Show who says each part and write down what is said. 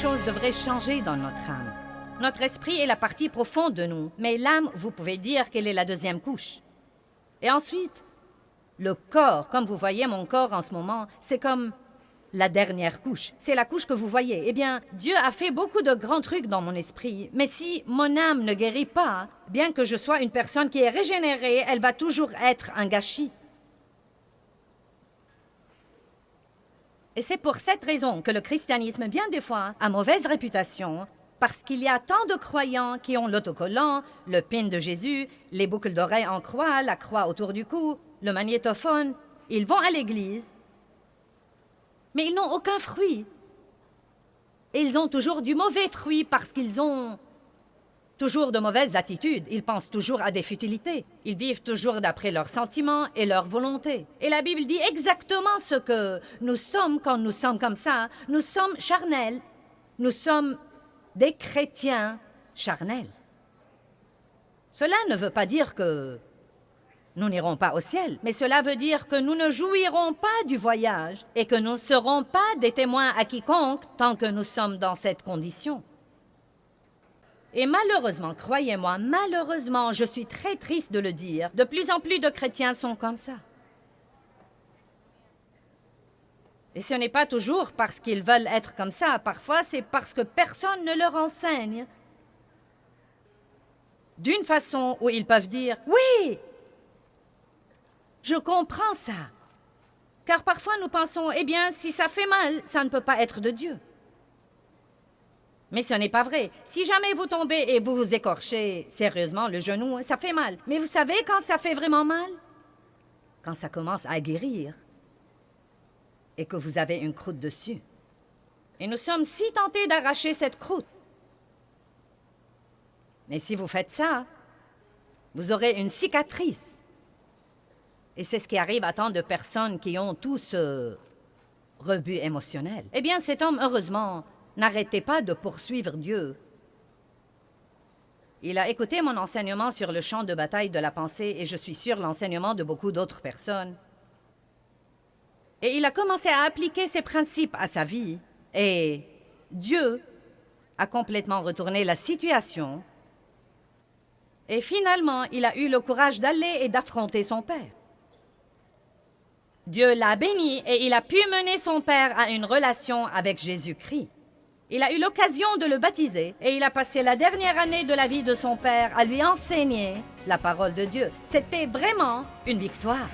Speaker 1: chose devrait changer dans notre âme. Notre esprit est la partie profonde de nous, mais l'âme, vous pouvez dire qu'elle est la deuxième couche. Et ensuite, le corps, comme vous voyez mon corps en ce moment, c'est comme la dernière couche. C'est la couche que vous voyez. Eh bien, Dieu a fait beaucoup de grands trucs dans mon esprit, mais si mon âme ne guérit pas, bien que je sois une personne qui est régénérée, elle va toujours être un gâchis. Et c'est pour cette raison que le christianisme, bien des fois, a mauvaise réputation, parce qu'il y a tant de croyants qui ont l'autocollant, le pin de Jésus, les boucles d'oreilles en croix, la croix autour du cou, le magnétophone. Ils vont à l'église, mais ils n'ont aucun fruit. Et ils ont toujours du mauvais fruit parce qu'ils ont toujours de mauvaises attitudes. Ils pensent toujours à des futilités. Ils vivent toujours d'après leurs sentiments et leur volonté. Et la Bible dit exactement ce que nous sommes quand nous sommes comme ça. Nous sommes charnels. Nous sommes des chrétiens charnels. Cela ne veut pas dire que nous n'irons pas au ciel, mais cela veut dire que nous ne jouirons pas du voyage et que nous ne serons pas des témoins à quiconque tant que nous sommes dans cette condition. Et malheureusement, croyez-moi, malheureusement, je suis très triste de le dire, de plus en plus de chrétiens sont comme ça. Et ce n'est pas toujours parce qu'ils veulent être comme ça, parfois c'est parce que personne ne leur enseigne d'une façon où ils peuvent dire « Oui, je comprends ça ». Car parfois nous pensons « Eh bien, si ça fait mal, ça ne peut pas être de Dieu ». Mais ce n'est pas vrai. Si jamais vous tombez et vous vous écorchez sérieusement le genou, ça fait mal. Mais vous savez quand ça fait vraiment mal? Quand ça commence à guérir et que vous avez une croûte dessus. Et nous sommes si tentés d'arracher cette croûte. Mais si vous faites ça, vous aurez une cicatrice. Et c'est ce qui arrive à tant de personnes qui ont tout ce rebut émotionnel. Eh bien, cet homme, heureusement, n'arrêtez pas de poursuivre Dieu. Il a écouté mon enseignement sur le champ de bataille de la pensée et je suis sûre l'enseignement de beaucoup d'autres personnes. Et il a commencé à appliquer ces principes à sa vie. Et Dieu a complètement retourné la situation. Et finalement, il a eu le courage d'aller et d'affronter son père. Dieu l'a béni et il a pu mener son père à une relation avec Jésus-Christ. Il a eu l'occasion de le baptiser et il a passé la dernière année de la vie de son père à lui enseigner la parole de Dieu. C'était vraiment une victoire.